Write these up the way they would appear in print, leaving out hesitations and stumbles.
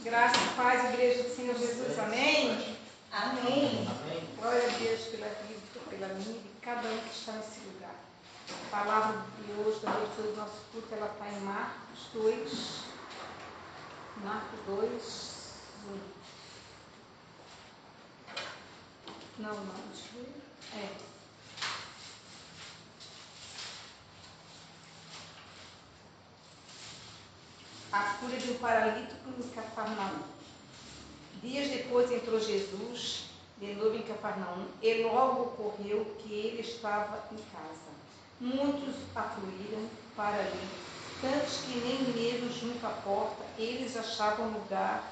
Graça e paz, Igreja do Senhor Jesus, amém? Amém. Amém. Glória a Deus pela vida, pela minha e de cada um que está nesse lugar. A palavra de hoje, da leitura do nosso culto, ela está em Marcos 2, 1. Não, deixa eu ver. A cura de um paralítico em Cafarnaum. Dias depois entrou Jesus de novo em Cafarnaum e logo ocorreu que ele estava em casa. Muitos afluíram para ali, tantos que nem mesmo junto à porta eles achavam lugar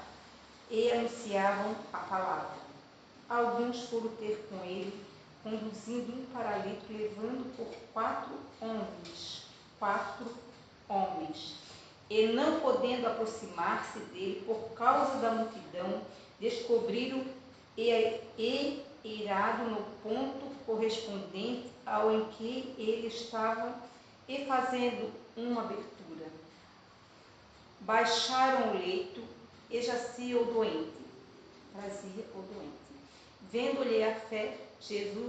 e anunciavam a palavra. Alguns foram ter com ele, conduzindo um paralítico, levando por 4 homens. E não podendo aproximar-se dele por causa da multidão, descobriram e irado no ponto correspondente ao em que ele estava e fazendo uma abertura. Baixaram o leito e jazia o doente. Vendo-lhe a fé, Jesus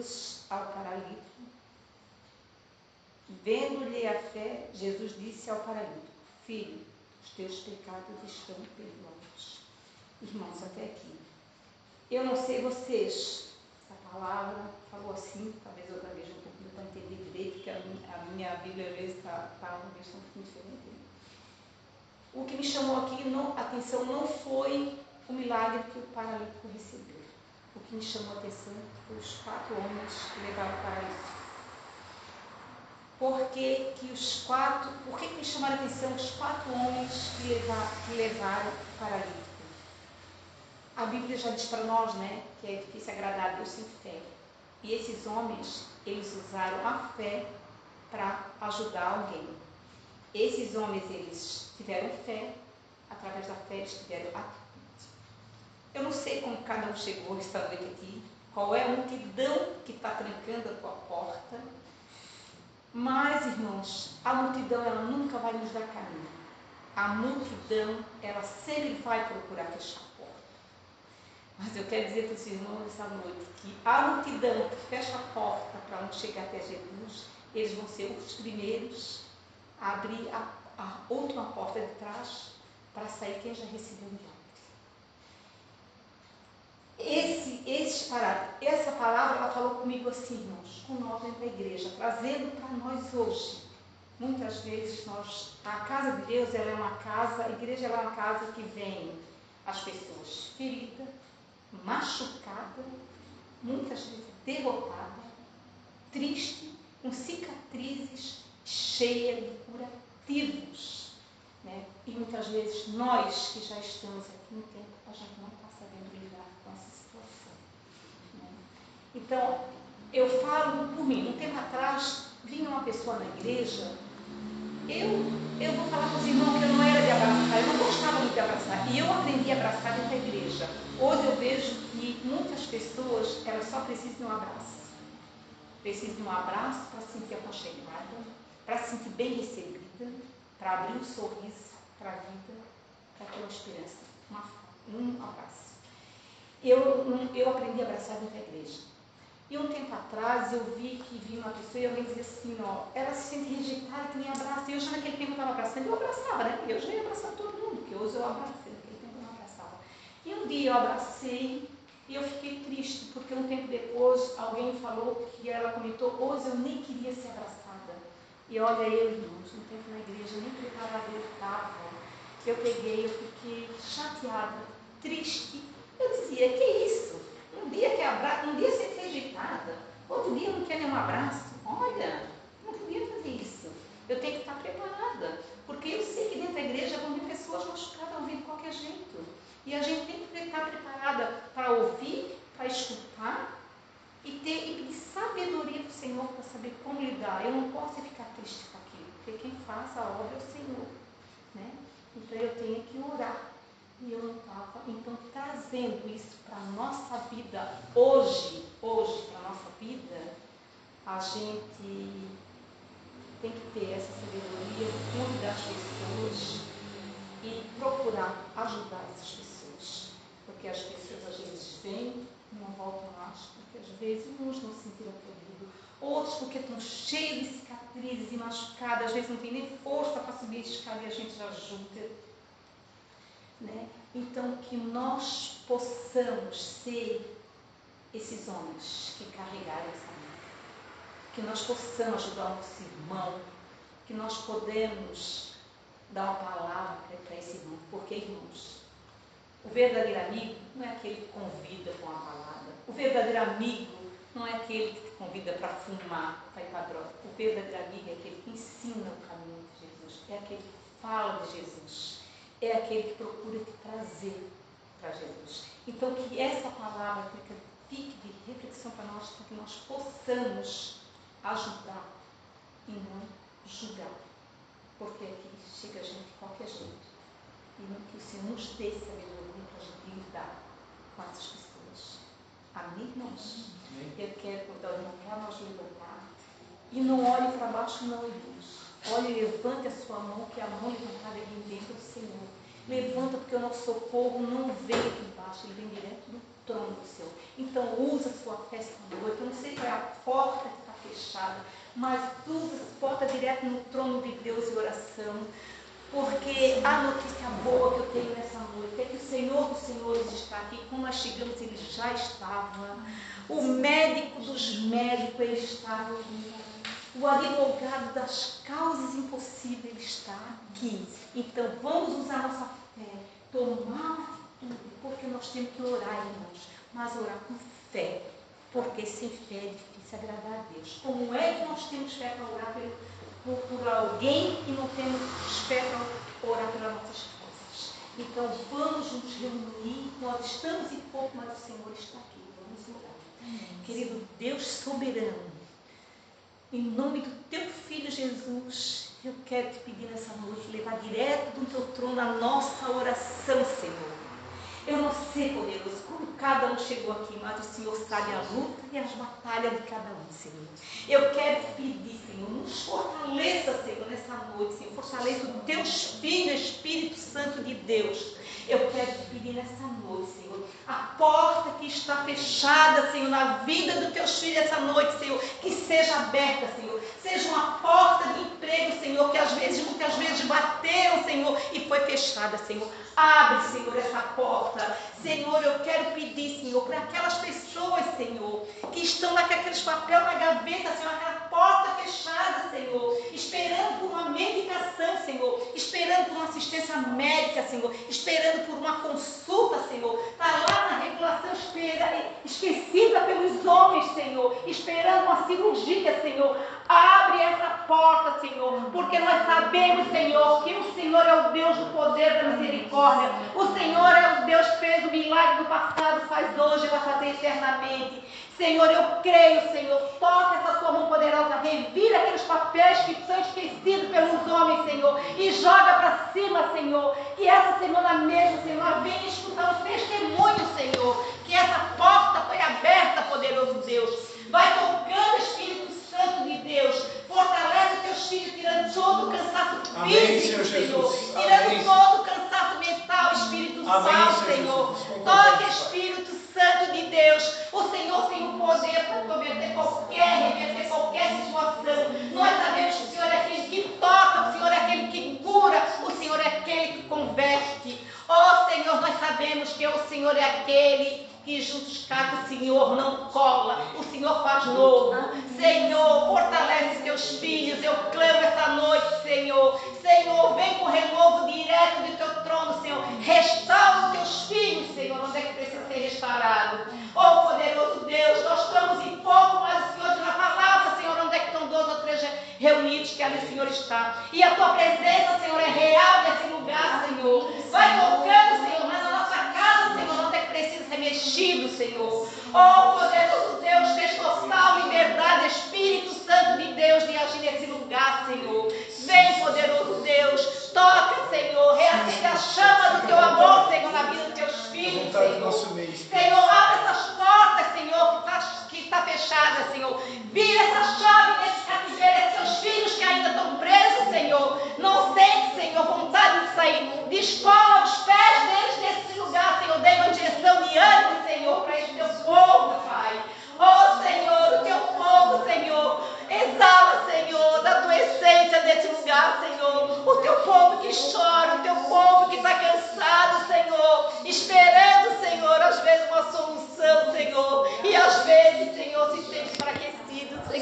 disse ao paralítico: Filho, os teus pecados estão perdoados. Irmãos, até aqui. Eu não sei vocês, essa palavra falou assim, talvez outra vez um pouquinho para entender direito, que a minha Bíblia às vezes está uma versão um pouquinho diferente. O que me chamou aqui a atenção não foi o milagre que o paralítico recebeu. O que me chamou a atenção foi os 4 homens que levaram o paralítico. Por que me chamaram a atenção os 4 homens que levaram o paralítico? A Bíblia já diz para nós, que é difícil agradar a Deus sem fé. E esses homens, eles usaram a fé para ajudar alguém. Esses homens, eles tiveram fé, através da fé eles tiveram atitude. Eu não sei como cada um chegou esta noite aqui, qual é a multidão que está trancando a tua porta, mas, irmãos, a multidão, ela nunca vai nos dar caminho. A multidão, ela sempre vai procurar fechar a porta. Mas eu quero dizer para os irmãos essa noite que a multidão que fecha a porta para não chegar até Jesus, eles vão ser os primeiros a abrir a última porta de trás para sair quem já recebeu o milagre. Essa palavra, ela falou comigo assim, irmãos, com nós dentro da igreja, trazendo para nós hoje. Muitas vezes a casa de Deus, ela é uma casa, a igreja ela é uma casa que vem as pessoas feridas, machucadas, muitas vezes derrotadas, triste, com cicatrizes, cheia de curativos. E muitas vezes nós que já estamos aqui no tempo, a gente não está sabendo lidar com essa situação. Então, eu falo por mim, um tempo atrás, vinha uma pessoa na igreja, eu vou falar para os irmãos que eu não era de abraçar, eu não gostava muito de abraçar, e eu aprendi a abraçar dentro da igreja. Hoje eu vejo que muitas pessoas, elas só precisam de um abraço. Precisam de um abraço para se sentir aconchegada, para se sentir bem recebida, para abrir um sorriso para a vida, para ter uma esperança, um abraço. Eu aprendi a abraçar dentro da igreja. E um tempo atrás eu vi que vinha uma pessoa e alguém dizia assim, ela se sente rejeitada, que nem abraça. E eu já naquele tempo estava abraçando, eu abraçava, Eu já ia abraçar todo mundo, porque hoje eu abracei, naquele tempo eu não abraçava. E um dia eu abracei e eu fiquei triste, porque um tempo depois alguém falou que ela comentou, hoje eu nem queria ser abraçada. E olha eu, irmãos, um tempo na igreja, nem preparada eu estava. Eu fiquei chateada, triste. Eu dizia, que isso? Um dia ser rejeitada, outro dia não quer nenhum abraço. Olha, não podia fazer isso. Eu tenho que estar preparada, porque eu sei que dentro da igreja vão vir pessoas machucadas a ouvir de qualquer jeito. E a gente tem que estar preparada para ouvir, para escutar e pedir sabedoria do Senhor para saber como lidar. Eu não posso ficar triste com aquilo, porque quem faz a obra é o Senhor. Então eu tenho que orar. E eu não estava, então, trazendo isso para a nossa vida hoje, para a nossa vida, a gente tem que ter essa sabedoria de cuidar das pessoas, e procurar ajudar essas pessoas. Porque as pessoas às vezes vêm e não voltam mais, porque às vezes uns não se sentiram acolhidos, outros porque estão cheios de cicatrizes e machucados, às vezes não tem nem força para subir a escada e a gente ajuda. Né? Então, que nós possamos ser esses homens que carregaram essa marca, que nós possamos ajudar o nosso irmão, que nós podemos dar uma palavra para esse irmão, porque, irmãos, o verdadeiro amigo não é aquele que convida com a palavra, o verdadeiro amigo não é aquele que te convida para fumar, para ir para a droga, o verdadeiro amigo é aquele que ensina o caminho de Jesus, é aquele que fala de Jesus, é aquele que procura te trazer para Jesus. Então, que essa palavra fique de reflexão para nós, para que nós possamos ajudar e não julgar. Porque aqui chega gente de qualquer jeito. E não que o Senhor nos dê sabedoria para a gente lidar com essas pessoas. Amém, irmãos? Eu quero convidar o irmão para nós levantar. E não olhe para baixo, não, irmãos. Olhe, levante a sua mão, que a mão levantada vem dentro do Senhor. Levanta, porque o nosso socorro não vem aqui embaixo, ele vem direto do trono do Senhor. Então, usa a sua fé esta noite. Eu não sei qual é a porta que está fechada, mas usa a porta direto no trono de Deus em oração. Porque a notícia boa que eu tenho nessa noite é que o Senhor dos Senhores está aqui. Quando nós chegamos, ele já estava. O médico dos médicos, ele estava aqui. O advogado das causas impossíveis está aqui. Então, vamos usar nossa fé, tomar tudo, porque nós temos que orar, irmãos, mas orar com fé, porque sem fé é difícil agradar a Deus. Como é que nós temos fé para orar por alguém e não temos fé para orar pelas nossas causas? Então, vamos nos reunir, nós estamos em pouco, mas o Senhor está aqui, vamos orar. Querido Deus soberano, em nome do teu Filho Jesus, eu quero te pedir nessa noite, levar direto do teu trono a nossa oração, Senhor. Eu não sei, poderoso, como cada um chegou aqui, mas o Senhor sabe a luta e as batalhas de cada um, Senhor. Eu quero te pedir, Senhor, nos fortaleça, Senhor, nessa noite, Senhor. Fortaleça os teus filhos, Espírito Santo de Deus. Eu quero te pedir nessa noite, Senhor, a porta que está fechada, Senhor, na vida dos teus filhos essa noite, Senhor, que seja aberta, Senhor. Seja uma porta de emprego, Senhor, que muitas vezes bateram, Senhor, e foi fechada, Senhor. Abre, Senhor, essa porta. Senhor, eu quero pedir, Senhor, para aquelas pessoas, Senhor, que estão com aqueles papéis na gaveta, Senhor, aquela porta fechada, Senhor, esperando por uma medicação, Senhor, esperando por uma assistência médica, Senhor, esperando por uma consulta, Senhor. Está lá na regulação esquecida pelos homens, Senhor, esperando uma cirurgia, Senhor. Abre essa porta, Senhor, porque nós sabemos, Senhor, que o Senhor é o Deus do poder da misericórdia. O Senhor é o Deus que fez o milagre do passado, faz hoje e vai fazer eternamente. Senhor, eu creio, Senhor, toca essa sua mão poderosa, revira aqueles papéis que são esquecidos pelos homens, Senhor, e joga para cima, Senhor, que essa semana mesmo, Senhor, venha escutar os testemunhos, Senhor, que essa porta foi aberta, poderoso Deus. Vai tocando, Espírito Santo de Deus, fortalece os teus filhos, tirando todo o cansaço físico, Senhor, tirando todo o cansaço mental, Espírito Santo, Senhor. Toque, Espírito Santo de Deus. O Senhor tem o poder para reverter qualquer situação. Nós sabemos que o Senhor é aquele que toca, o Senhor é aquele que cura, o Senhor é aquele que converte. Oh, Senhor, nós sabemos que o Senhor é aquele que justificar, o Senhor não cola, o Senhor faz novo. Senhor, fortalece teus filhos, eu clamo esta noite, Senhor. Senhor, vem com renovo direto do teu trono, Senhor. Restaura os teus filhos, Senhor, onde é que precisa ser restaurado. Oh, poderoso Deus, nós estamos em pouco, mas o Senhor diz na palavra, Senhor, onde é que estão 2 ou 3 reunidos, que ali o Senhor está. E a tua presença, Senhor, é real nesse lugar, Senhor. Vai tocando, Senhor, mas na nossa casa, Senhor, onde é que precisa ser mexido, Senhor. Oh, poderoso Deus, tens total liberdade, Espírito Santo de Deus, de agir nesse lugar, Senhor. Vem, poderoso Deus, toca, Senhor, reacende a chama do teu amor, Senhor, na vida dos teus filhos, Senhor. Senhor, abre essas portas, Senhor, que está fechada, Senhor. Vira essa chave nesse cativeiro, esses teus filhos que ainda estão presos, Senhor. Não sente, Senhor, vontade de sair.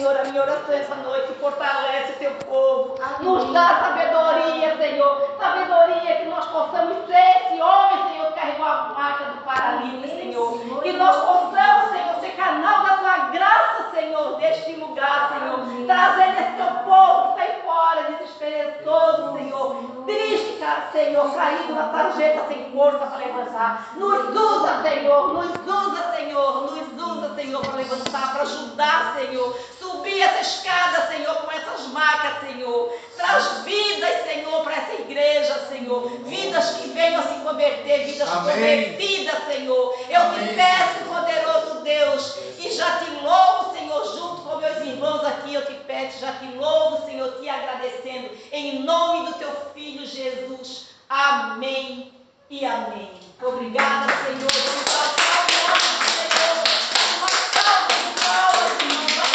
Senhor, a minha oração essa noite, fortalece teu povo, nos dá sabedoria, Senhor, sabedoria que nós possamos ser esse homem, Senhor, que carregou a marca do paralítico, Senhor, que nós possamos, Senhor, ser canal da tua graça, Senhor, deste lugar, Senhor, trazendo esse teu povo que está aí fora, desesperançoso, Senhor, triste, Senhor, caído na tarjeta, sem força para levantar. Nos usa, Senhor, nos usa, Senhor, nos usa, Senhor, para levantar, para ajudar, Senhor, subir essa escada, Senhor, com essas macas, Senhor. Traz vidas, Senhor, para essa igreja, Senhor, vidas que venham a se converter, vidas convertidas, Senhor. Eu te peço, poderoso Deus, e já te louvo, Senhor, junto com meus irmãos aqui, eu te peço, já te louvo, Senhor, te agradecendo, em nome do teu Filho Jesus. Amém e amém. Obrigada, Senhor. Vamos salvar o nome, Senhor. Uma salva de palmas, Senhor.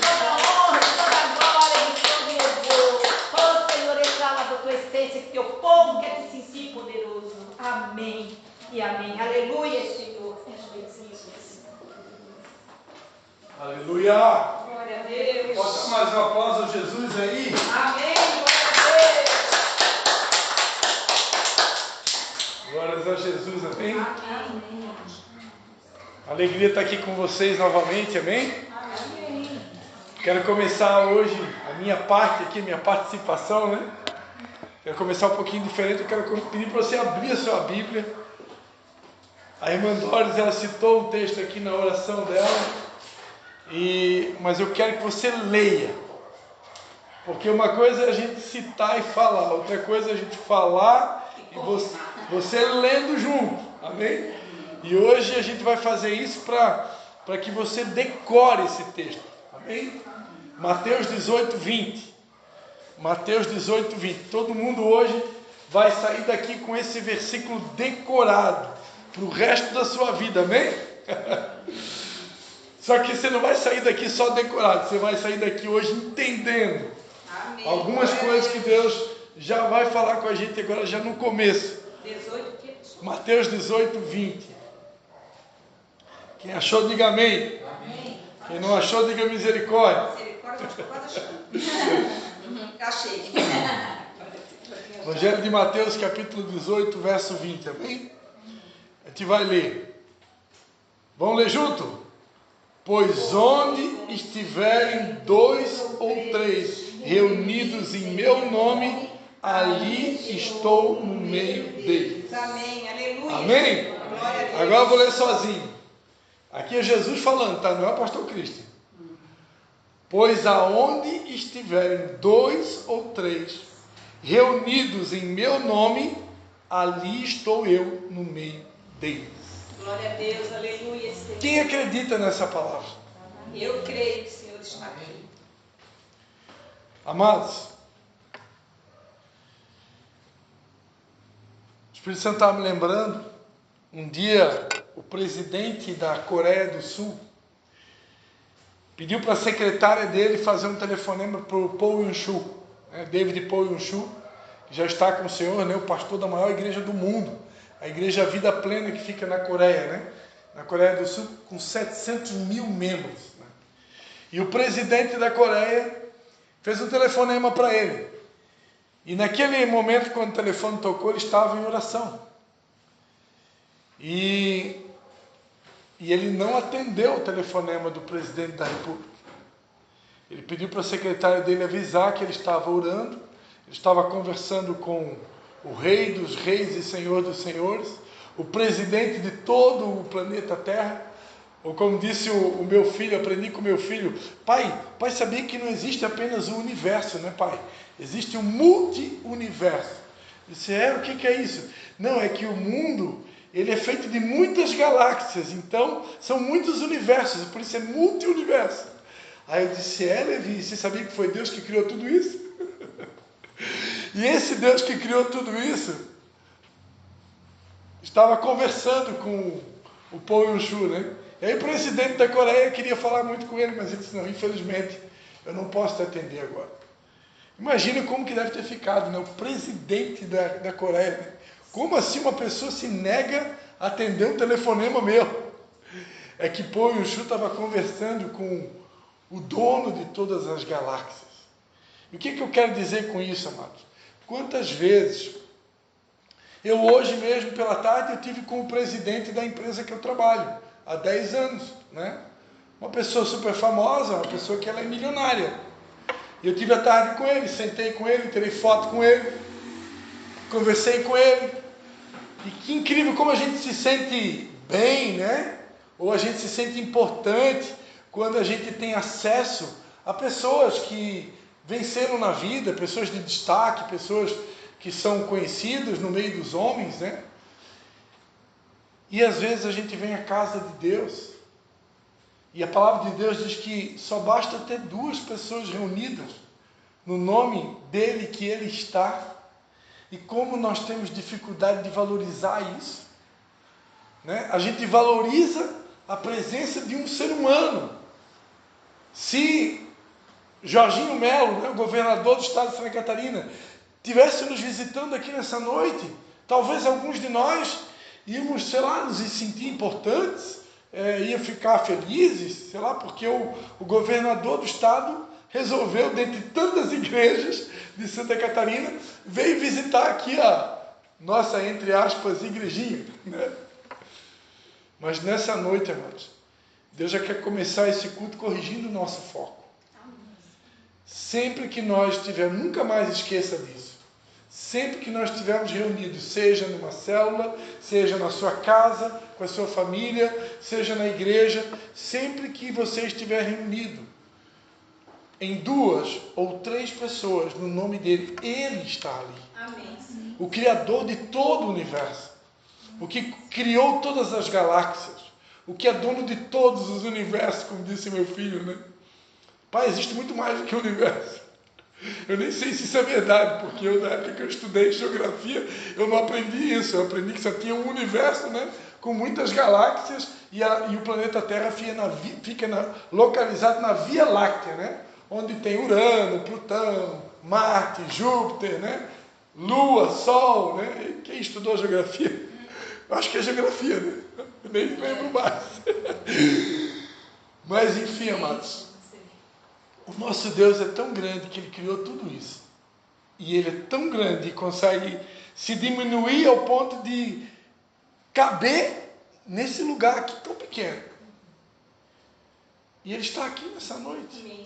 Toda honra, toda glória e todo louvor. Oh, Senhor, exala da tua essência, que teu povo quer te sentir poderoso. Amém e amém. Aleluia, Senhor. Aleluia. Glória a Deus. Pode dar mais um aplauso a Jesus aí? Amém. Glória a Deus. Glórias a Jesus, amém? Amém. Alegria estar aqui com vocês novamente, amém? Amém. Quero começar hoje a minha parte aqui, minha participação, né? Quero começar um pouquinho diferente. Eu quero pedir para você abrir a sua Bíblia. A irmã Doris, ela citou um texto aqui na oração dela, mas eu quero que você leia. Porque uma coisa é a gente citar e falar, outra coisa é a gente falar e você lendo junto, amém? E hoje a gente vai fazer isso para que você decore esse texto, amém? Mateus 18, 20. Mateus 18, 20. Todo mundo hoje vai sair daqui com esse versículo decorado para o resto da sua vida, amém? Só que você não vai sair daqui só decorado, você vai sair daqui hoje entendendo algumas coisas que Deus já vai falar com a gente agora, já no começo. 18, Mateus 18, 20. Quem achou, diga amém. Amém. Quem não achou, diga misericórdia. Misericórdia, estou quase achando. Achei. Evangelho de Mateus, capítulo 18, verso 20, amém? A gente vai ler. Vamos ler junto? Pois onde estiverem 2 ou 3 reunidos em meu nome, ali estou no meio deles. Amém, aleluia. Amém? Agora eu vou ler sozinho. Aqui é Jesus falando, tá? Não é o pastor Cristo. Pois aonde estiverem 2 ou 3 reunidos em meu nome, ali estou eu no meio deles. Glória a Deus, aleluia, Senhor. Quem acredita nessa palavra? Eu creio que o Senhor está aqui. Amados, o Espírito Santo estava me lembrando, um dia o presidente da Coreia do Sul pediu para a secretária dele fazer um telefonema para o Paul Yun-Shu, né? David Paul Yun-Shu, que já está com o Senhor, né? O pastor da maior igreja do mundo, a igreja Vida Plena, que fica na Coreia, né? Na Coreia do Sul, com 700 mil membros, né? E o presidente da Coreia fez um telefonema para ele. E naquele momento, quando o telefone tocou, ele estava em oração. E ele não atendeu o telefonema do presidente da República. Ele pediu para a secretária dele avisar que ele estava orando, ele estava conversando com o Rei dos Reis e Senhor dos Senhores, o presidente de todo o planeta Terra. Ou como disse o meu filho, aprendi com o meu filho: pai, sabia que não existe apenas um universo, né, pai? Existe um multi-universo. Eu disse: o que é isso? Não, é que o mundo, ele é feito de muitas galáxias, então são muitos universos, por isso é multi-universo. Aí eu disse: Levi, você sabia que foi Deus que criou tudo isso? E esse Deus que criou tudo isso estava conversando com o Paul Yun-Shu, né? E aí o presidente da Coreia queria falar muito com ele, mas ele disse: não, infelizmente, eu não posso te atender agora. Imagina como que deve ter ficado, né? O presidente da Coreia, né? Como assim uma pessoa se nega a atender um telefonema meu? É que Paul Yun-Shu estava conversando com o dono de todas as galáxias. E o que eu quero dizer com isso, amados? Quantas vezes, eu hoje mesmo pela tarde, eu tive com o presidente da empresa que eu trabalho, há 10 anos, né? Uma pessoa super famosa, uma pessoa que ela é milionária. E eu tive a tarde com ele, sentei com ele, tirei foto com ele, conversei com ele. E que incrível como a gente se sente bem, né? Ou a gente se sente importante quando a gente tem acesso a pessoas que venceram na vida, pessoas de destaque, pessoas que são conhecidas no meio dos homens, né? E às vezes a gente vem à casa de Deus, e a palavra de Deus diz que só basta ter 2 pessoas reunidas no nome dele que ele está. E como nós temos dificuldade de valorizar isso, né? A gente valoriza a presença de um ser humano. Se Jorginho Melo, né, o governador do estado de Santa Catarina, estivesse nos visitando aqui nessa noite, talvez alguns de nós íamos, sei lá, nos sentir importantes, ia ficar felizes, sei lá, porque o governador do estado resolveu, dentre tantas igrejas de Santa Catarina, veio visitar aqui a nossa, entre aspas, igrejinha, né? Mas nessa noite, amados, Deus já quer começar esse culto corrigindo o nosso foco. Sempre que nós estivermos, nunca mais esqueça disso. Sempre que nós estivermos reunidos, seja numa célula, seja na sua casa, com a sua família, seja na igreja, sempre que você estiver reunido, em 2 ou 3 pessoas, no nome dele, ele está ali. Amém. O Criador de todo o universo, o que criou todas as galáxias, o que é dono de todos os universos, como disse meu filho, né? Pai, existe muito mais do que o universo. Eu nem sei se isso é verdade, porque eu, na época que eu estudei geografia, eu não aprendi isso. Eu aprendi que só tinha um universo, né, com muitas galáxias, e o planeta Terra fica localizado na Via Láctea, né, onde tem Urano, Plutão, Marte, Júpiter, né, Lua, Sol, né? Quem estudou geografia? Eu acho que é geografia, né? Eu nem lembro mais. Mas enfim, amados, o nosso Deus é tão grande que Ele criou tudo isso. E Ele é tão grande e consegue se diminuir ao ponto de caber nesse lugar aqui tão pequeno. E Ele está aqui nessa noite.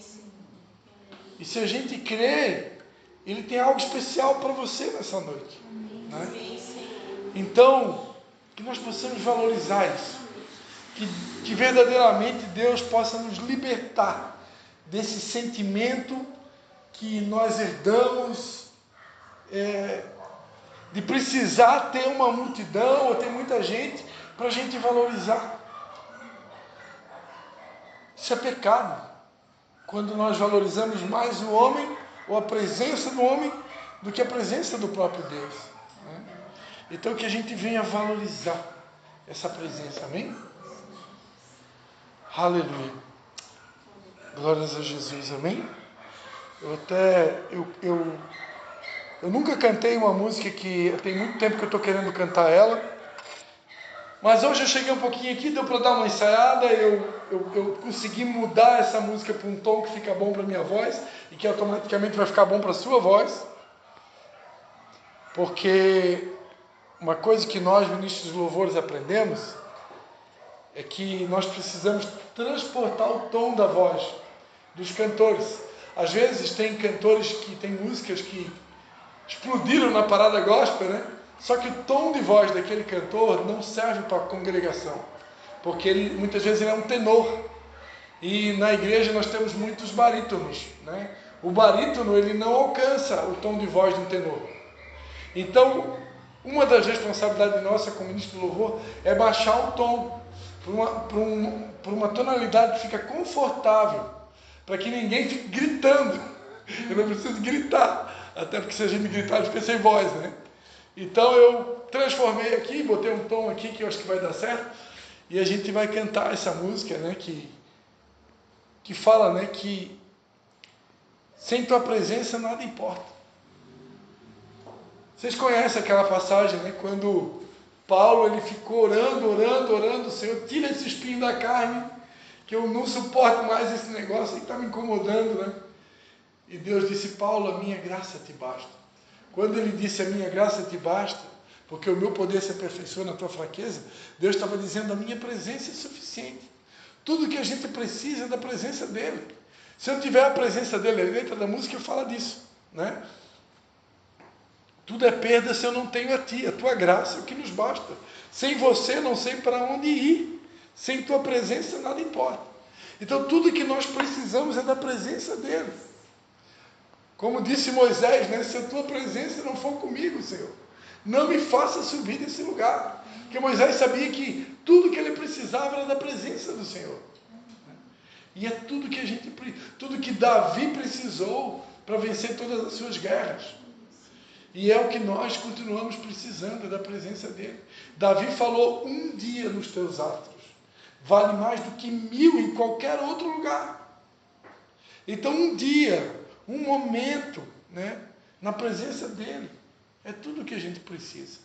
E se a gente crer, Ele tem algo especial para você nessa noite, né? Então, que nós possamos valorizar isso. Que verdadeiramente Deus possa nos libertar desse sentimento que nós herdamos, de precisar ter uma multidão ou ter muita gente para a gente valorizar. Isso é pecado. Quando nós valorizamos mais o homem ou a presença do homem do que a presença do próprio Deus, né? Então que a gente venha valorizar essa presença, amém? Aleluia. Glórias a Jesus, amém? Eu nunca cantei uma música que tem muito tempo que eu estou querendo cantar ela, mas hoje eu cheguei um pouquinho aqui, deu para dar uma ensaiada, eu consegui mudar essa música para um tom que fica bom para a minha voz e que automaticamente vai ficar bom para a sua voz, porque uma coisa que nós, ministros de louvores, aprendemos é que nós precisamos transportar o tom da voz dos cantores. Às vezes tem cantores que tem músicas que explodiram na parada gospel, né? Só que o tom de voz daquele cantor não serve para a congregação, porque muitas vezes ele é um tenor. E na igreja nós temos muitos barítonos, né? O barítono ele não alcança o tom de voz de um tenor. Então, uma das responsabilidades nossa como ministro do louvor é baixar o tom para uma tonalidade que fica confortável, para que ninguém fique gritando. Eu não preciso gritar, até porque se a gente gritar, a gente fica sem voz, né? Então eu transformei aqui, botei um tom aqui que eu acho que vai dar certo, e a gente vai cantar essa música, né, que fala, né, que sem tua presença nada importa. Vocês conhecem aquela passagem, né, quando Paulo ele ficou orando, Senhor, tira esse espinho da carne, que eu não suporto mais esse negócio que está me incomodando, né? E Deus disse, Paulo, a minha graça te basta. Quando ele disse, a minha graça te basta, porque o meu poder se aperfeiçoa na tua fraqueza, Deus estava dizendo, a minha presença é suficiente. Tudo que a gente precisa é da presença dele. Se eu tiver a presença dele, a letra da música fala disso, né? Tudo é perda se eu não tenho a ti, a tua graça é o que nos basta. Sem você não sei para onde ir, sem tua presença nada importa. Então tudo que nós precisamos é da presença dele. Como disse Moisés, né? Se a tua presença não for comigo, Senhor, não me faça subir desse lugar. Porque Moisés sabia que tudo que ele precisava era da presença do Senhor. E é tudo que Davi precisou para vencer todas as suas guerras. E é o que nós continuamos precisando, da presença dele. Davi falou, um dia nos teus atos vale mais do que 1000 em qualquer outro lugar. Então um dia, um momento, né, na presença dele, é tudo o que a gente precisa.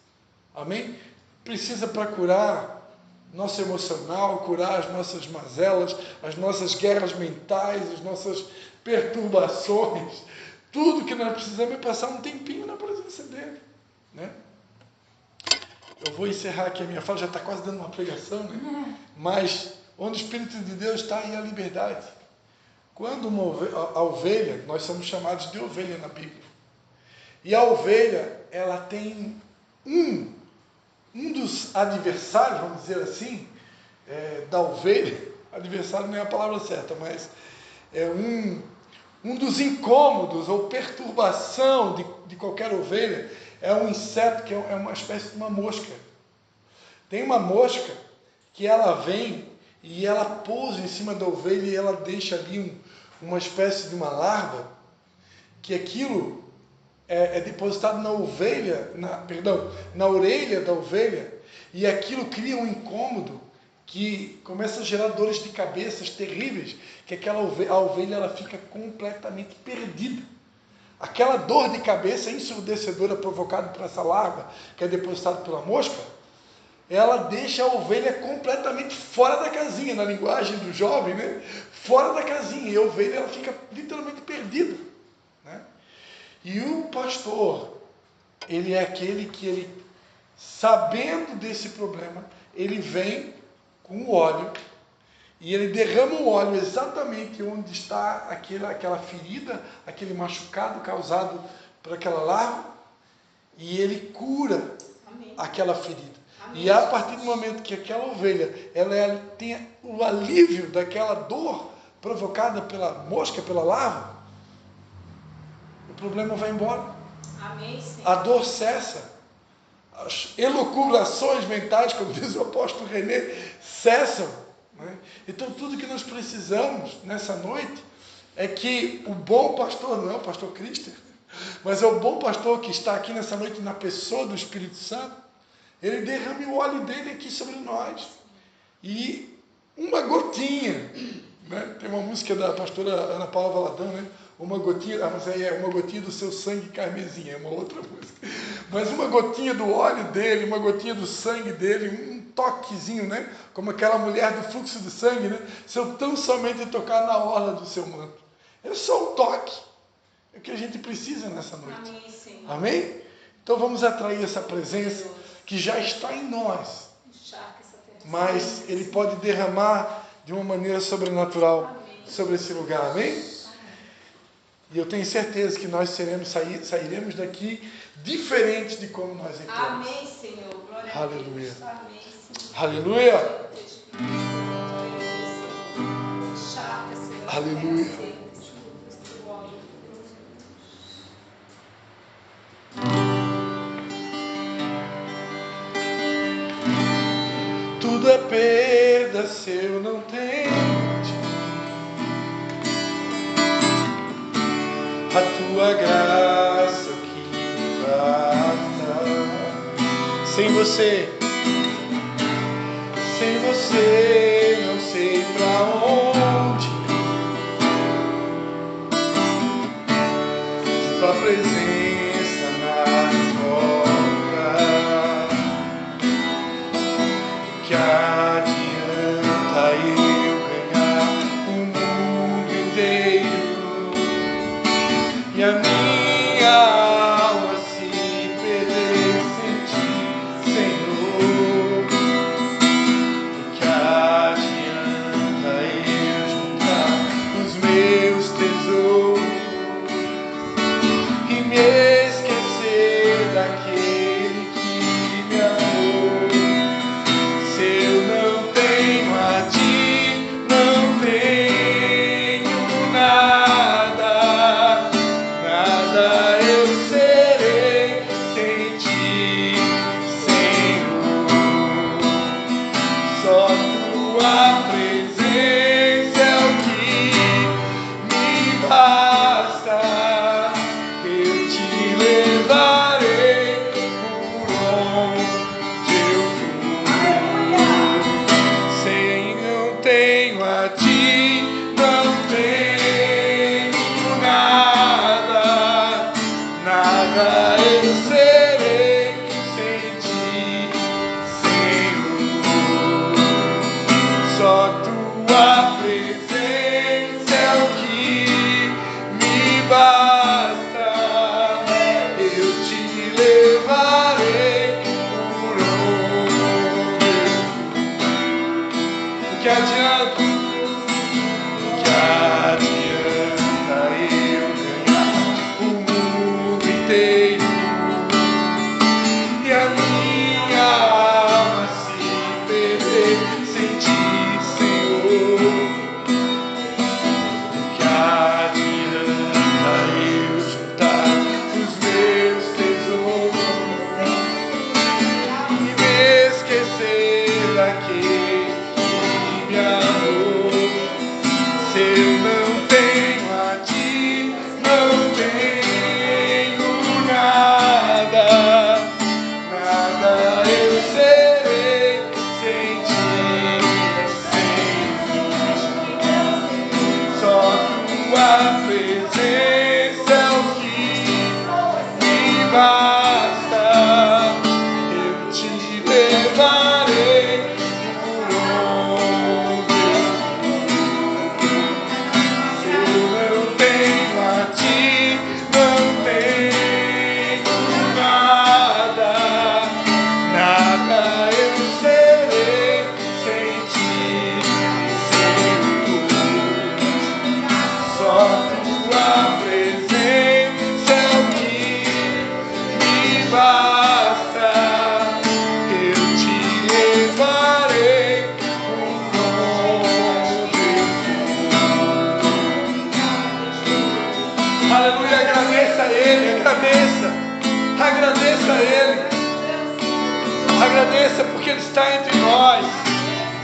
Amém? Precisa para curar nosso emocional, curar as nossas mazelas, as nossas guerras mentais, as nossas perturbações. Tudo que nós precisamos é passar um tempinho na presença dele, né? Eu vou encerrar aqui a minha fala, já está quase dando uma pregação, né? Mas onde o Espírito de Deus está, aí a liberdade. Quando a ovelha, nós somos chamados de ovelha na Bíblia. E a ovelha, ela tem um dos adversários, vamos dizer assim, da ovelha, adversário não é a palavra certa, mas é um dos incômodos ou perturbação de qualquer ovelha, é um inseto que é uma espécie de uma mosca. Tem uma mosca que ela vem e ela pousa em cima da ovelha e ela deixa ali uma espécie de uma larva, que aquilo é depositado na orelha da ovelha, e aquilo cria um incômodo que começa a gerar dores de cabeça terríveis, que a ovelha ela fica completamente perdida. Aquela dor de cabeça ensurdecedora provocada por essa larva, que é depositada pela mosca, ela deixa a ovelha completamente fora da casinha, na linguagem do jovem, né? Fora da casinha, e a ovelha ela fica literalmente perdida, né? E o pastor, ele é aquele que, sabendo desse problema, ele vem com o óleo, e ele derrama o óleo exatamente onde está aquela ferida, aquele machucado causado por aquela larva, e ele cura aquela ferida. Amém. E a partir do momento que aquela ovelha ela tem o alívio daquela dor provocada pela mosca, pela larva, o problema vai embora. Amém, a dor cessa. As elucubrações mentais, como diz o apóstolo René, cessam. Né? Então tudo que nós precisamos nessa noite é que o bom pastor, não é o pastor Cristo, mas é o bom pastor que está aqui nessa noite na pessoa do Espírito Santo, ele derrame o óleo dele aqui sobre nós. E uma gotinha, né? Tem uma música da pastora Ana Paula Valadão, né? Uma gotinha, mas aí é uma gotinha do seu sangue carmesim, é uma outra música. Mas uma gotinha do óleo dele, uma gotinha do sangue dele, um toquezinho, né? Como aquela mulher do fluxo de sangue, né? Se eu tão somente tocar na orla do seu manto. É só um toque. É o que a gente precisa nessa noite. Amém, Senhor. Amém? Então vamos atrair essa presença que já está em nós. Mas ele pode derramar de uma maneira sobrenatural sobre esse lugar. Amém? E eu tenho certeza que nós sairemos daqui diferentes de como nós entramos. Amém, Senhor. Glória Aleluia. a Deus. Amém, Senhor. Aleluia. Aleluia. Tudo é perda se eu não tenho a tua graça que me basta. Sem você não sei pra onde ir. Tua presença na toca. Que adianta eu ganhar Que adianta eu ganhar o mundo inteiro e a minha alma se perder sem ti, Senhor? Que adianta eu juntar os meus tesouros e me esquecer daquele que me amou? Se eu não tenho a ti, não tenho nada, nada eu serei sem ti, Senhor. Só tua presença é o que me basta. Eu te levarei por onde eu não tenho a ti, não tenho nada, nada eu serei sem ti, Senhor. Só tua presença é o que me basta. Eu te levarei por onde for. Aleluia, agradeça a Ele, agradeça a Ele, agradeça porque Ele está entre nós.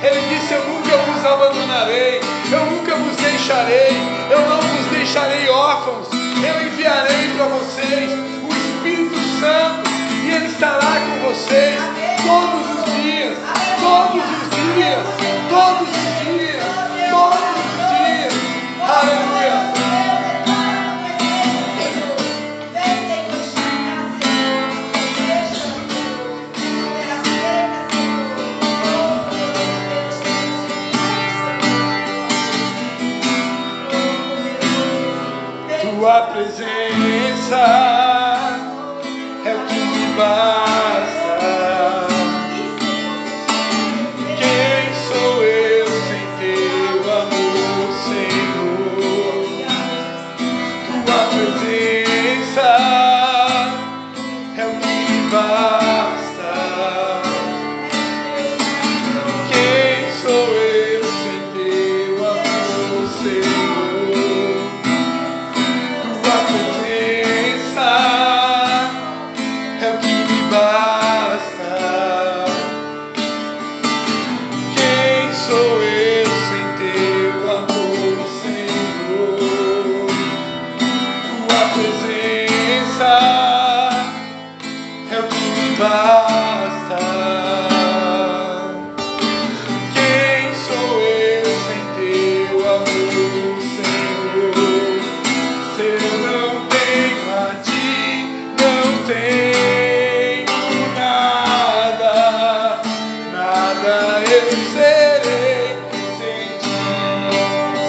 Ele disse: eu nunca vos abandonarei, eu nunca vos deixarei, eu não vos deixarei órfãos, eu enviarei para vocês o Espírito Santo e Ele estará com vocês todos os dias, todos os dias, todos os dias, todos os dias. Aleluia. Tua presença é o que me basta. Quem sou eu sem teu amor, Senhor? Tua presença é o que me basta. Quem sou eu sem teu amor, Senhor? Tua presença é o que me basta. Quem sou eu sem teu amor, Senhor? Tua presença é o que me basta. Quem sou eu sem teu amor, Senhor? Se eu não tenho a ti, não tenho nada, nada eu serei sem ti,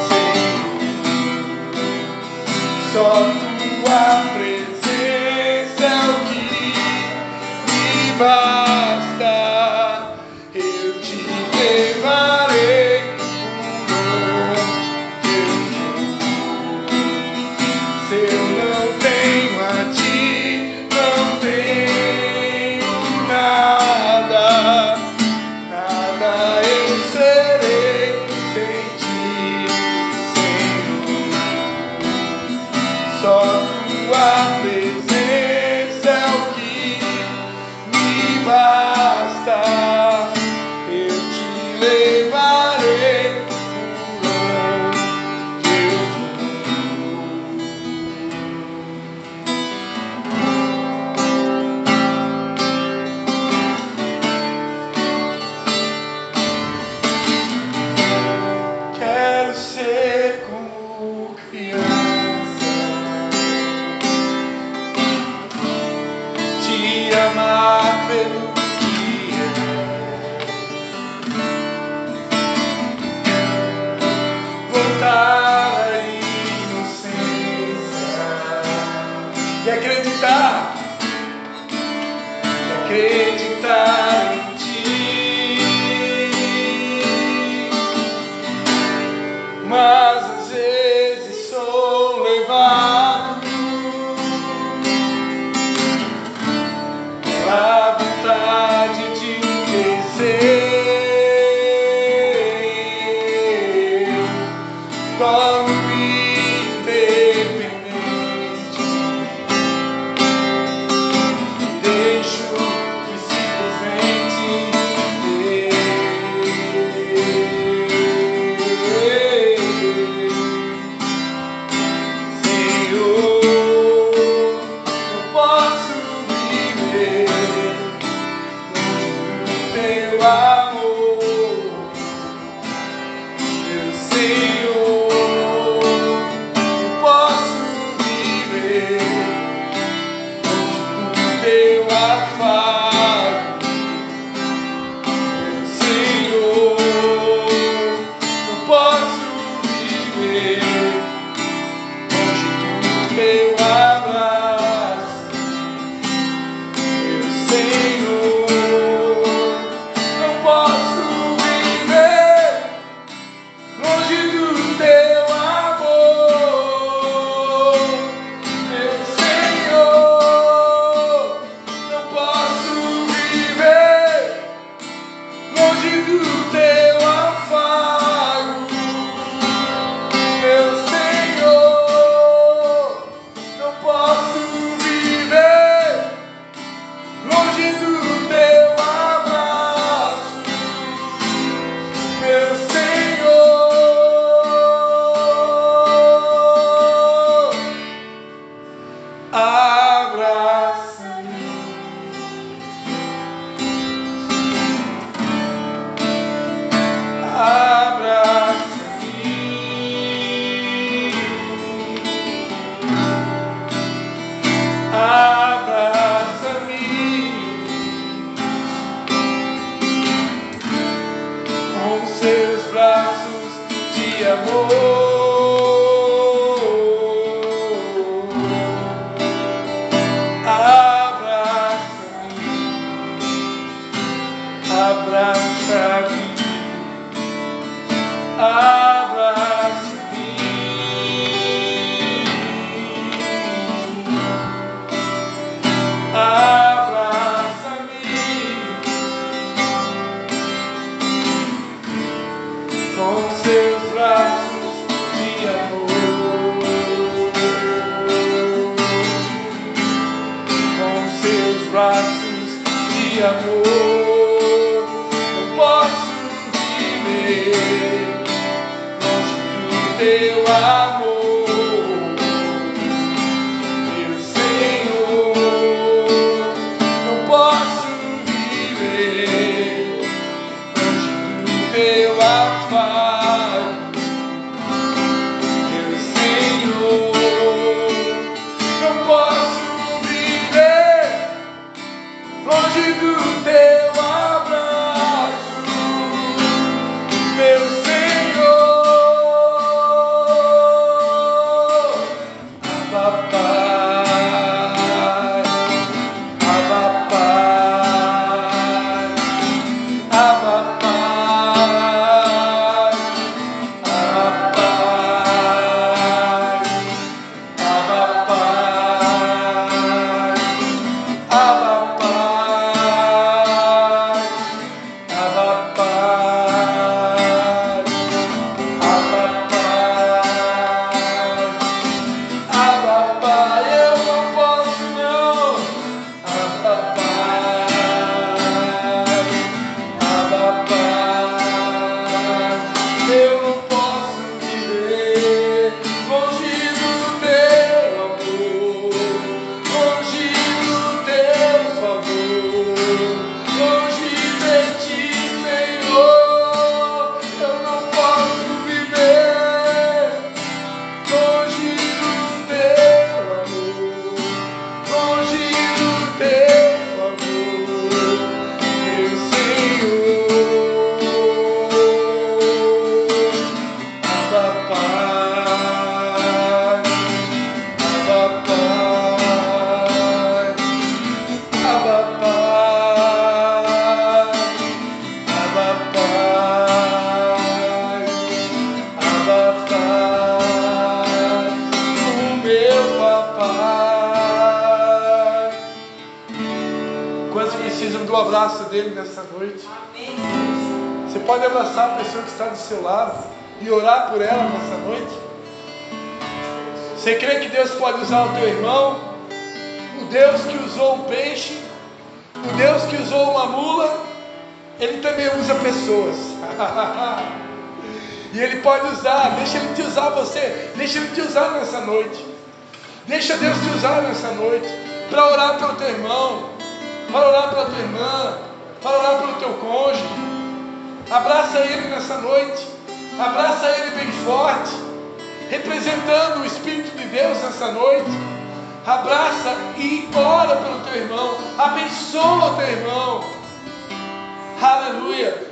Senhor. Só tua presença é o que me basta. Eu te levarei por onde eu for. Se eu não tenho a ti, não tenho nada, nada eu teu amor, meu Senhor. Não posso viver longe do teu afago, meu Senhor. Não posso viver longe do teu abraço, meu Senhor. Não posso viver longe do teu amor, meu Senhor. Não posso viver longe do teu afago, meu Senhor. Não posso viver longe do teu abraço, meu Senhor. Abraça-me, abraça-me, com seus braços de amor. Abraça-me, abraça-me, abraça-me, abraça-me, com seus braços de amor, com seus braços de amor. Não posso viver longe do teu amor, meu Senhor. Não posso viver longe do teu afago, meu Senhor. Não posso viver longe do teu abraço, meu Senhor. Abba Pai, Abba Pai, Abba Pai, Abba Pai, Abba Pai, Abba Pai, Abba Pai, Abba Pai, Abba Pai, eu não posso não. Abba Pai, Abba Pai, eu não posso viver longe do teu amor, longe do teu favor, longe de ti, Senhor. Eu não posso viver longe do teu amor, longe do teu amor, meu Senhor. Abba Pai, Abba Pai, Abba Pai, Abba Pai, Abba Pai, o meu papai. Quantos precisam do abraço dele nessa noite? Você pode abraçar a pessoa que está do seu lado e orar por ela nessa noite? Você crê que Deus pode usar o teu irmão? O Deus que usou um peixe, o Deus que usou uma mula, Ele também usa pessoas. E Ele pode usar, deixa Ele te usar você, deixa Ele te usar nessa noite. Deixa Deus te usar nessa noite, para orar pelo teu irmão, para orar pela tua irmã, para orar pelo teu cônjuge. Abraça ele nessa noite. Abraça ele bem forte, representando o Espírito de Deus nessa noite. Abraça e ora pelo teu irmão. Abençoa o teu irmão. Aleluia.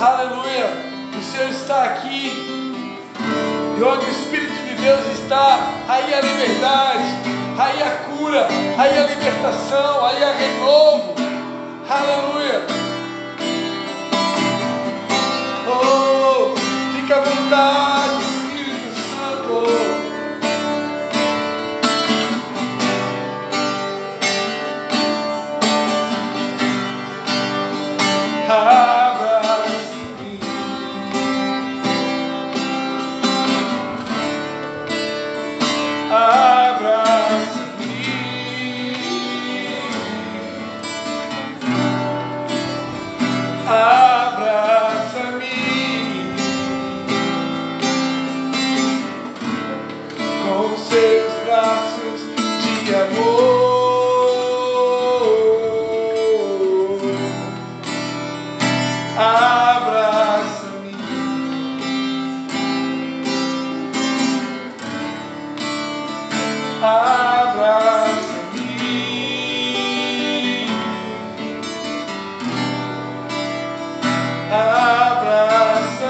Aleluia. O Senhor está aqui. E onde o Espírito de Deus está, aí a liberdade, aí a cura, aí a libertação, aí a renovo. Aleluia. Oh, fica à vontade, Espírito Santo. Abraça-me, abraça-me, abraça-me com seus braços de amor. Abraça-me, abraça-me, abraça-me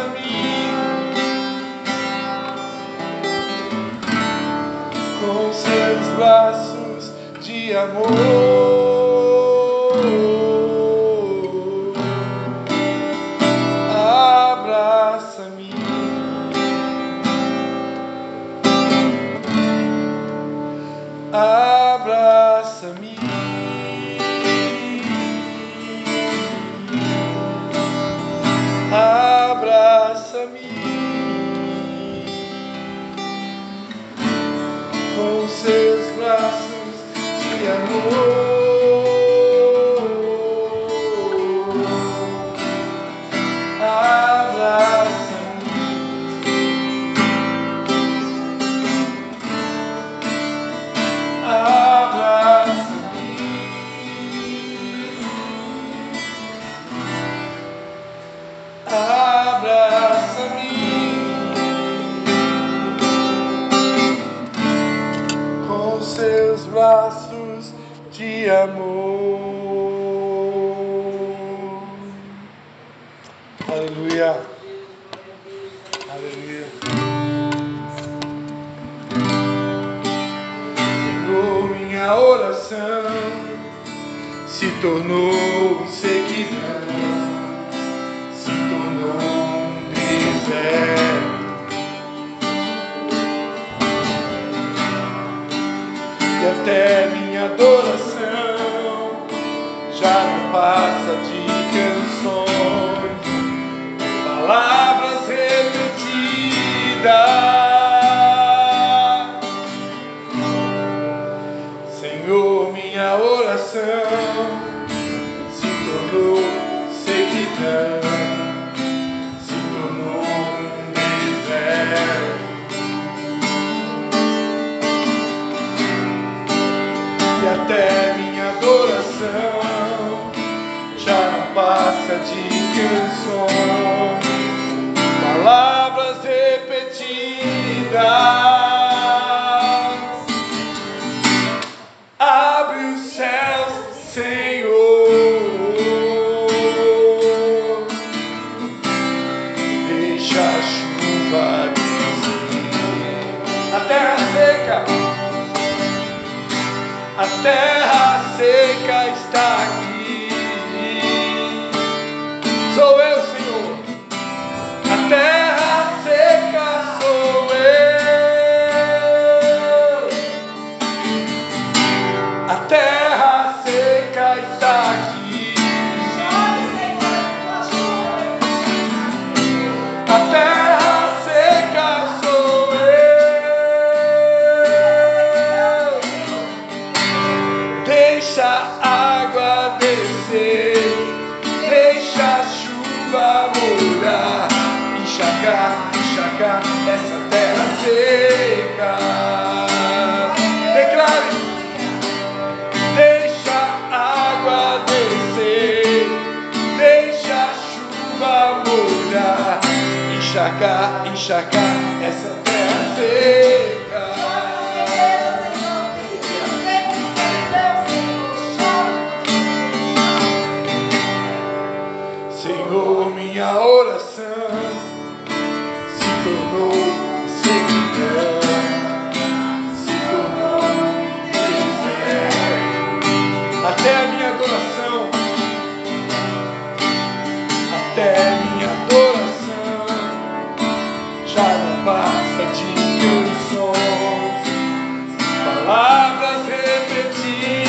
com seus braços de amor. Abraça-me, abraça-me com seus braços de amor. Abraça-me com seus braços de amor. Aleluia. Aleluia. Senhor, minha oração se tornou sequidão. E até minha adoração já não passa de canções, palavras repetidas. Senhor, minha oração se tornou sequidão. E até minha adoração já não passa de canções, palavras repetidas. Abre os céus, Senhor, deixa a chuva descer. A terra seca, a terra seca está aqui. Sou eu, Senhor. A terra seca sou eu. A terra seca está aqui. A terra seca sou eu. Deixa a água descer, deixa a chuva molhar, encharcar essa terra seca. Declare, deixa a água descer, molhar, encharcar essa terra seca. Senhor, minha oração se tornou sequidão, se tornou deserto. Até a minha adoração, já não passa de canções, palavras repetidas.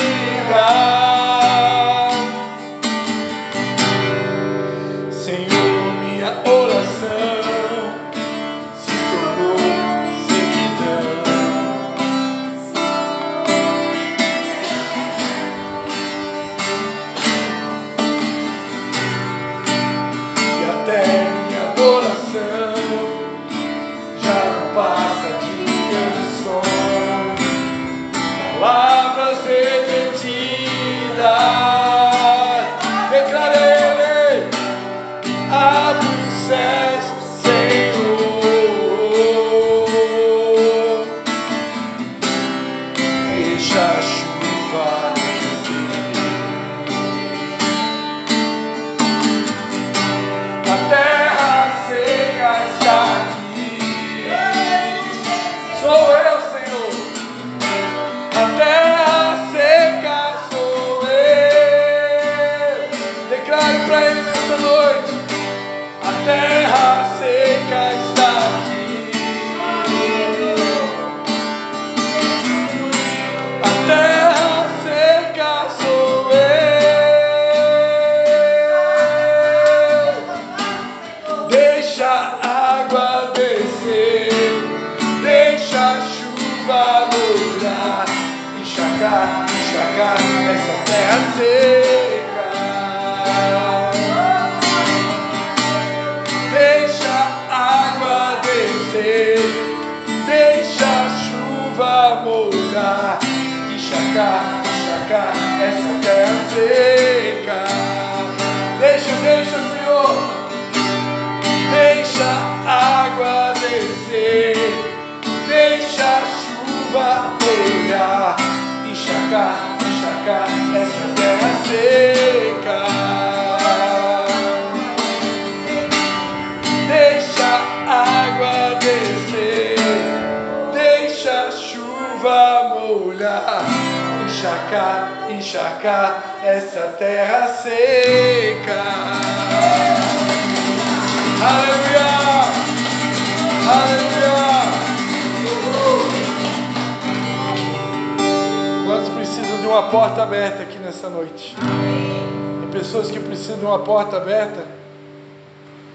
Senhor, minha oração se tornou sequidão. E até minha adoração já não passa de canções, palavras repetidas. Declarei, abre os céus, Senhor, deixa a chuva descer. A terra seca está aqui. Sou eu, Senhor. A terra seca sou eu. Declare para Ele nessa noite. A terra seca está aqui. A terra seca sou eu. Deixa a água descer, deixa a chuva molhar, encharcar essa terra seca. Deixa a água descer, deixa a chuva molhar, encharcar essa terra seca. Deixa, Senhor. Deixa a água descer, deixa a chuva molhar, encharcar essa terra seca. Deixa a água descer, deixa a chuva molhar, encharcar essa terra seca. Aleluia! Aleluia! Quantos precisam de uma porta aberta aqui nessa noite? Tem pessoas que precisam de uma porta aberta.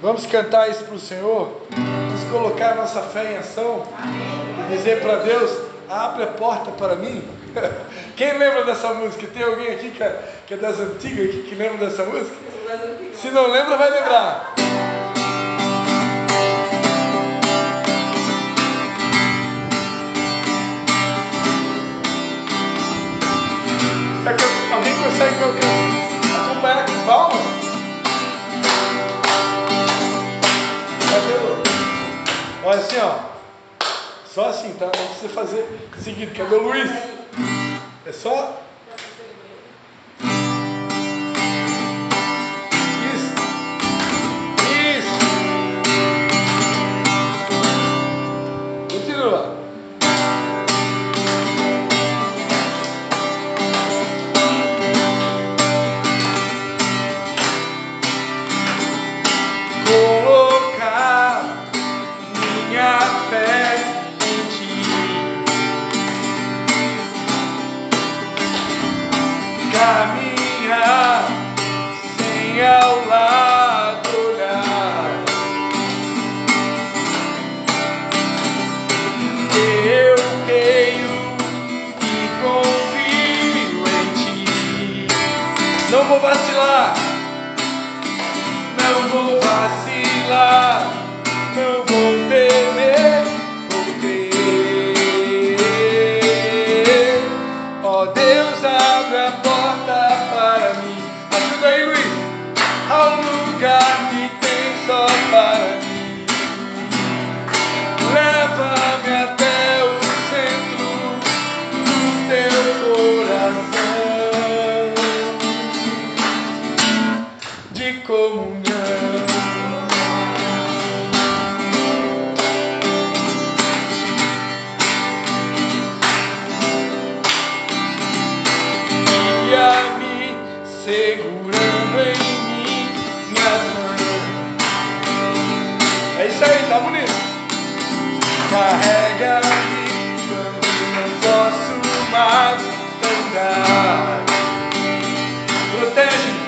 Vamos cantar isso para o Senhor? Vamos colocar nossa fé em ação e dizer para Deus: abre a porta para mim. Quem lembra dessa música? Tem alguém aqui que é das antigas aqui, que lembra dessa música? Se não lembra, vai lembrar. Alguém consegue acompanhar com palmas? Olha assim, ó. Só assim, tá? Não precisa fazer seguido. Cadê o Luiz? É só... Isso. Continua. Caminhar sem ao lado olhar. Eu creio e confio em ti. Não vou vacilar, não vou vacilar, não vou temer, vou crer. Ó Deus, abre a porta para mim. Ajuda aí, Luiz. Ao lugar que tem só paz. Guia-me, segurando em minhas mãos. É isso aí, tá bonito. Carrega-me quando não posso mais andar. Protege-me,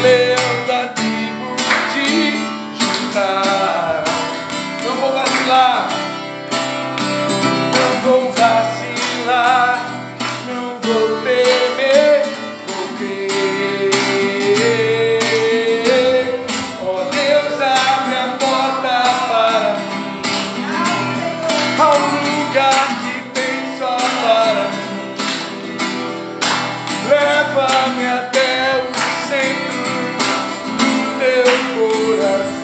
leão da tribo de Judá. Não vou vacilar, não vou vacilar, não vou temer, vou crer. Ó Deus, abre a porta para mim, ao lugar que tem só para mim. Leva-me até o centro do teu coração.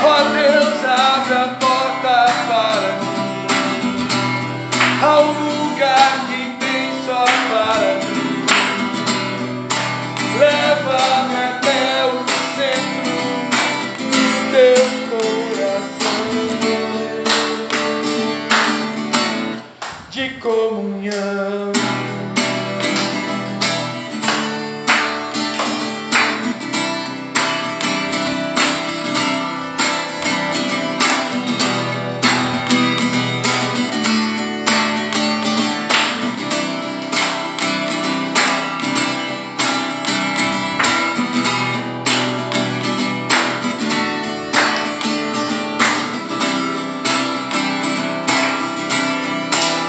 Ó Deus, abre a porta para mim, ao lugar que tem só para mim. Leva-me até o centro do teu coração de comunhão.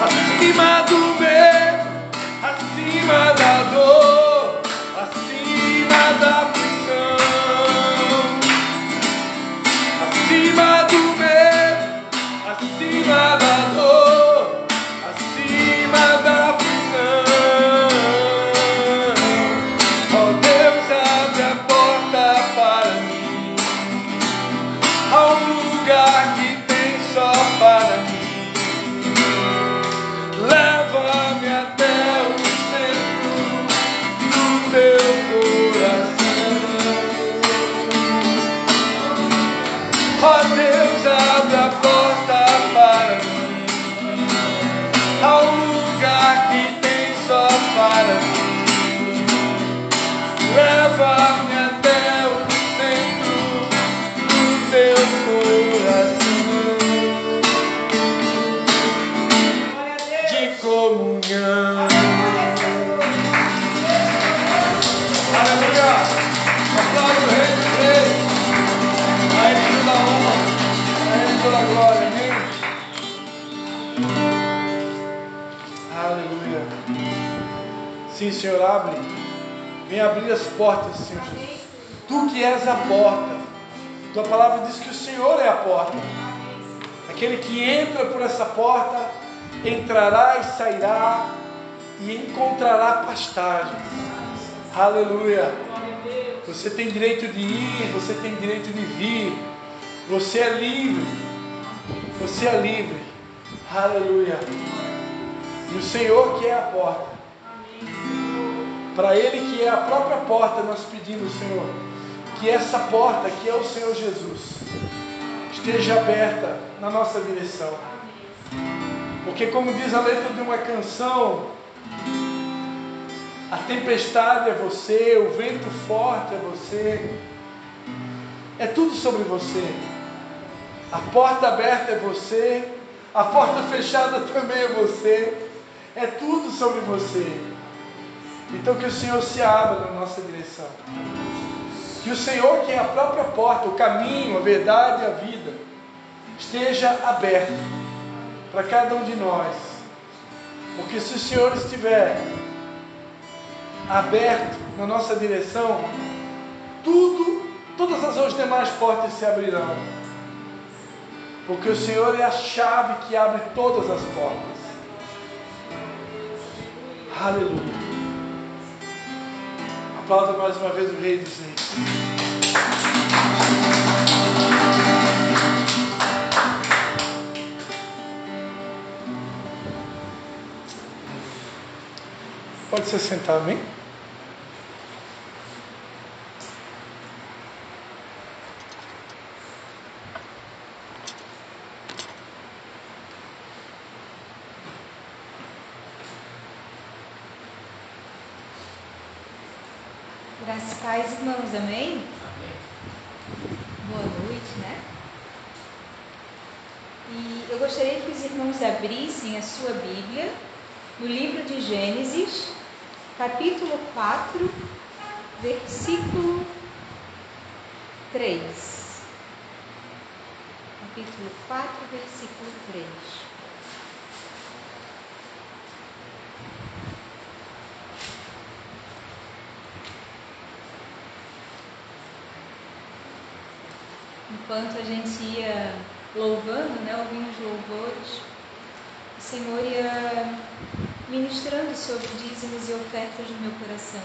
Acima do medo, acima da dor, acima da aflição. Acima do medo, acima da dor, acima da aflição. Ó Deus, abre a porta para mim, ao lugar que tem só para mim. Leva-me até o centro do teu coração. Ó Deus, abre a porta para mim, ao lugar que tem só para mim. Leva-me até o centro do teu coração de comunhão. Aleluia! Aplauda o Rei dos Reis. A Ele toda a honra, a Ele toda a glória. Amém? Aleluia. Sim, Senhor, abre. Vem abrir as portas, Senhor Jesus. Tu que és a porta. Tua palavra diz que o Senhor é a porta. Aquele que entra por essa porta entrará e sairá e encontrará pastagem. Aleluia. Você tem direito de ir, você tem direito de vir. Você é livre. Você é livre. Aleluia. E o Senhor que é a porta. Para Ele que é a própria porta, nós pedimos, Senhor, que essa porta, que é o Senhor Jesus, esteja aberta na nossa direção. Porque como diz a letra de uma canção, a tempestade é você, o vento forte é você, é tudo sobre você. A porta aberta é você, a porta fechada também é você, é tudo sobre você. Então que o Senhor se abra na nossa direção. Que o Senhor, que é a própria porta, o caminho, a verdade e a vida, esteja aberto para cada um de nós. Porque se o Senhor estiver aberto na nossa direção, todas as demais portas se abrirão. Porque o Senhor é a chave que abre todas as portas. Aleluia. Aplauda mais uma vez o Rei dos Reis. Pode se sentar, amém? Graças e paz, irmãos, amém? Boa noite, né? E eu gostaria que os irmãos abrissem a sua Bíblia no livro de Gênesis, capítulo 4, versículo 3. Capítulo 4, versículo 3. Enquanto a gente ia louvando, né, ouvindo os louvores, o Senhor ia ministrando sobre dízimos e ofertas no meu coração.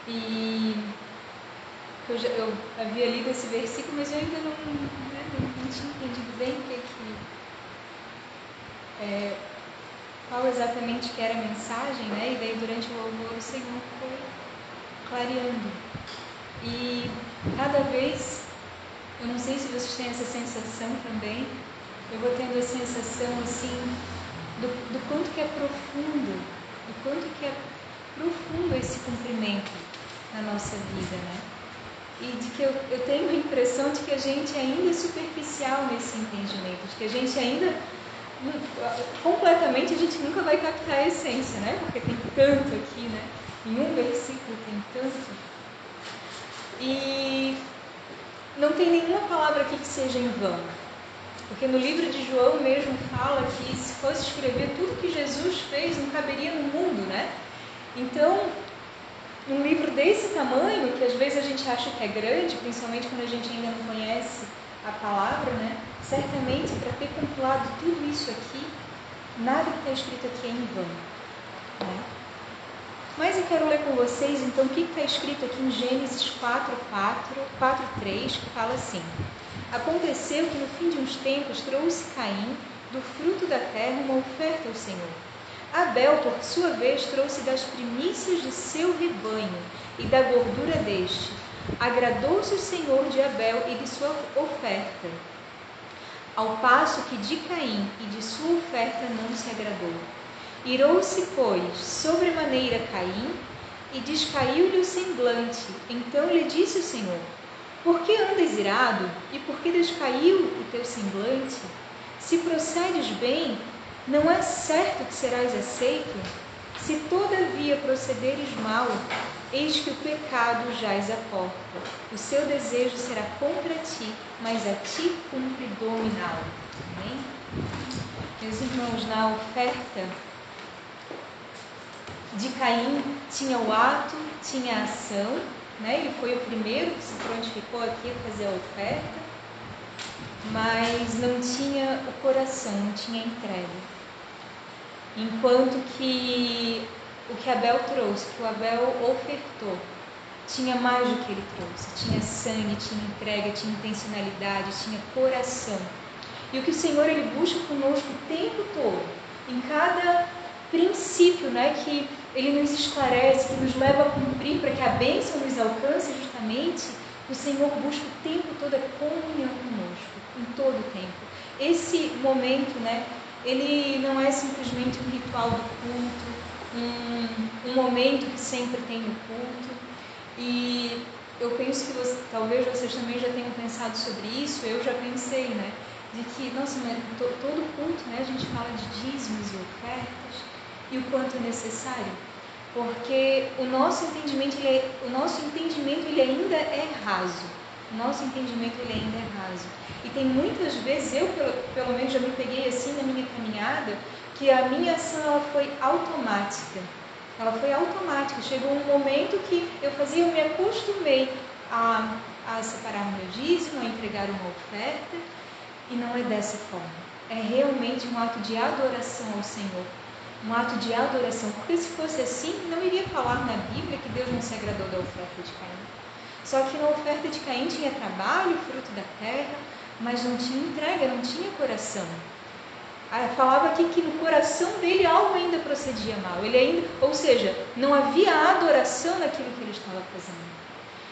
E eu havia lido esse versículo, mas eu ainda não tinha entendido bem qual exatamente que era a mensagem, né? E daí durante o louvor o Senhor foi clareando. E cada vez, eu não sei se vocês têm essa sensação também, eu vou tendo a sensação assim do quanto que é profundo, esse cumprimento na nossa vida, né? E de que eu tenho a impressão de que a gente ainda é superficial nesse entendimento, de que a gente ainda completamente a gente nunca vai captar a essência, né? Porque tem tanto aqui, né? Em um versículo tem tanto. E não tem nenhuma palavra aqui que seja em vão. Porque no livro de João mesmo fala que se fosse escrever tudo que Jesus fez, não caberia no mundo, né? Então, um livro desse tamanho, que às vezes a gente acha que é grande, principalmente quando a gente ainda não conhece a palavra, né? Certamente, para ter compilado tudo isso aqui, nada que está escrito aqui é em vão, né? Mas eu quero ler com vocês, então, o que está escrito aqui em Gênesis 4:3, que fala assim: Aconteceu que no fim de uns tempos trouxe Caim do fruto da terra uma oferta ao Senhor. Abel, por sua vez, trouxe das primícias de seu rebanho e da gordura deste. Agradou-se o Senhor de Abel e de sua oferta, ao passo que de Caim e de sua oferta não se agradou. Irou-se, pois, sobremaneira Caim, e descaiu-lhe o semblante. Então lhe disse o Senhor: Por que andas irado, e por que descaiu o teu semblante? Se procedes bem, não é certo que serás aceito? Se todavia procederes mal, eis que o pecado jaz à porta. O seu desejo será contra ti, mas a ti cumpre dominá-lo. Amém? Meus irmãos, na oferta de Caim tinha o ato, tinha a ação, né? Ele foi o primeiro que se prontificou aqui a fazer a oferta, mas não tinha o coração, não tinha entrega. Enquanto que o que Abel trouxe, que o Abel ofertou, tinha mais do que ele trouxe, tinha sangue, tinha entrega, tinha intencionalidade, tinha coração. E o que o Senhor ele busca conosco o tempo todo, em cada princípio, né, que ele nos esclarece, que nos leva a cumprir para que a bênção nos alcance justamente, o Senhor busca o tempo todo a comunhão conosco, em todo o tempo. Esse momento, né, ele não é simplesmente um ritual do culto, um momento que sempre tem no culto. E eu penso que talvez vocês também já tenham pensado sobre isso, eu já pensei, né, de que, nossa, mas todo culto, né, a gente fala de dízimos e ofertas, e o quanto é necessário, porque o nosso entendimento ele ainda é raso. O nosso entendimento ele ainda é raso. E tem muitas vezes, eu pelo menos já me peguei assim na minha caminhada, que a minha ação ela foi automática. Ela foi automática. Chegou um momento que eu me acostumei a separar meu dízimo, a entregar uma oferta, e não é dessa forma. É realmente um ato de adoração ao Senhor. Um ato de adoração, porque se fosse assim, não iria falar na Bíblia que Deus não se agradou da oferta de Caim. Só que na oferta de Caim tinha trabalho, fruto da terra, mas não tinha entrega, não tinha coração. Falava aqui que no coração dele algo ainda procedia mal. Ele ainda, ou seja, não havia adoração naquilo que ele estava fazendo.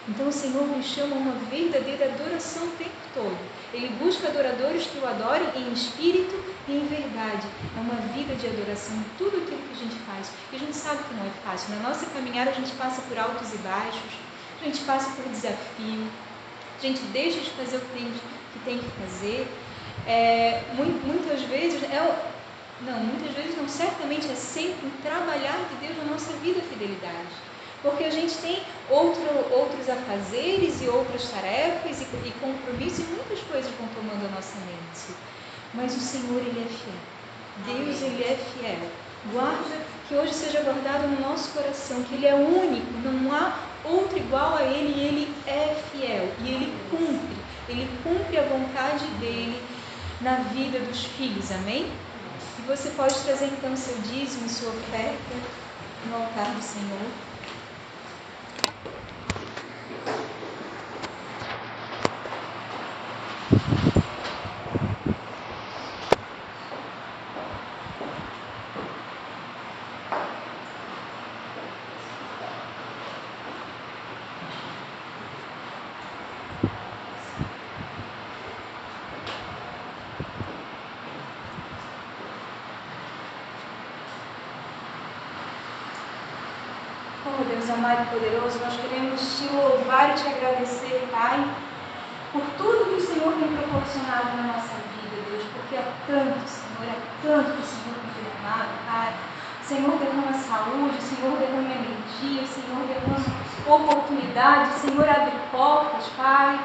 Então o Senhor nos chama a uma verdadeira adoração o tempo todo. Ele busca adoradores que o adorem em espírito e em verdade. É uma vida de adoração em tudo aquilo que a gente faz. E a gente sabe que não é fácil. Na nossa caminhada a gente passa por altos e baixos, a gente passa por desafio, a gente deixa de fazer o que tem que fazer. Muitas vezes não, certamente é sempre um trabalhar de Deus na nossa vida a fidelidade. Porque a gente tem outros afazeres e outras tarefas e compromissos, e muitas coisas vão tomando a nossa mente. Mas o Senhor, Ele é fiel. Deus, Ele é fiel. Guarda, que hoje seja guardado no nosso coração, que Ele é único, não há outro igual a Ele, e Ele é fiel. E Ele cumpre a vontade dEle na vida dos filhos, amém? E você pode trazer então seu dízimo, sua oferta no altar do Senhor. Oh, Deus amado e poderoso, nós queremos te louvar e te agradecer, Pai, por tudo que o Senhor tem proporcionado na nossa vida, Deus, porque é tanto, Senhor, que o Senhor tem derramado, Pai. O Senhor derrama saúde, o Senhor derrama energia, o Senhor derrama oportunidade, o Senhor abre portas, Pai.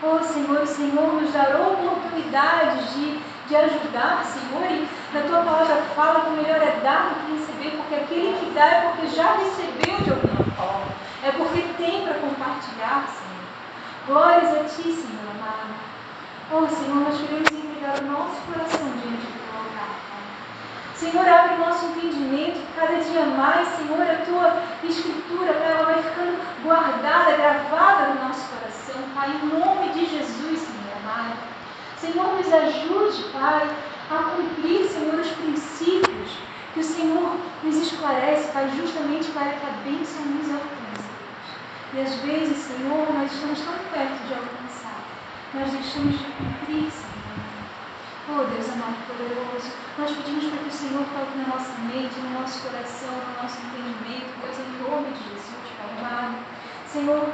Oh, Senhor, o Senhor nos dará oportunidades de ajudar, Senhor, e na Tua palavra fala que o melhor é dar do que receber, porque aquele que dá é porque já recebeu de alguma forma, é porque tem para compartilhar, Senhor. Glórias a Ti, Senhor amado. Oh, Senhor, nós queremos entregar o nosso coração diante do Teu altar, Pai. Senhor, abre o nosso entendimento, cada dia mais, Senhor, a Tua Escritura, Pai, ela vai ficando guardada, gravada no nosso coração, Pai, em nome de Jesus, Senhor amado. Senhor, nos ajude, Pai, a cumprir, Senhor, os princípios que o Senhor nos esclarece, Pai, justamente para que a bênção nos alcance, Deus. E às vezes, Senhor, nós estamos tão perto de alcançar, nós deixamos de cumprir, Senhor. Oh, Deus amado e poderoso, nós pedimos para que o Senhor toque na nossa mente, no nosso coração, no nosso entendimento, Deus, em nome de Jesus, Pai amado. Senhor,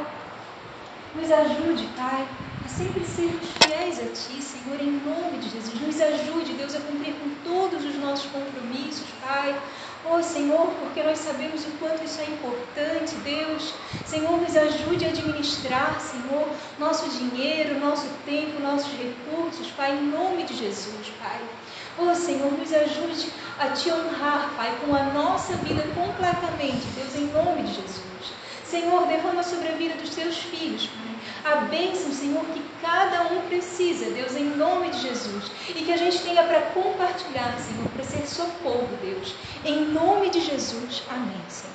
nos ajude, Pai, a sempre sermos fiéis a Ti, Senhor, em nome de Jesus. Nos ajude, Deus, a cumprir com todos os nossos compromissos, Pai. Oh, Senhor, porque nós sabemos o quanto isso é importante, Deus. Senhor, nos ajude a administrar, Senhor, nosso dinheiro, nosso tempo, nossos recursos, Pai, em nome de Jesus, Pai. Oh, Senhor, nos ajude a Te honrar, Pai, com a nossa vida completamente, Deus, em nome de Jesus. Senhor, derrama sobre a vida dos Teus filhos, Pai, a bênção, Senhor, que cada um precisa, Deus, em nome de Jesus. E que a gente tenha para compartilhar, Senhor, para ser socorro, Deus. Em nome de Jesus. Amém, Senhor.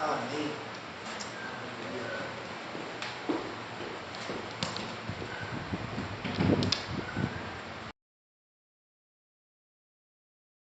Amém.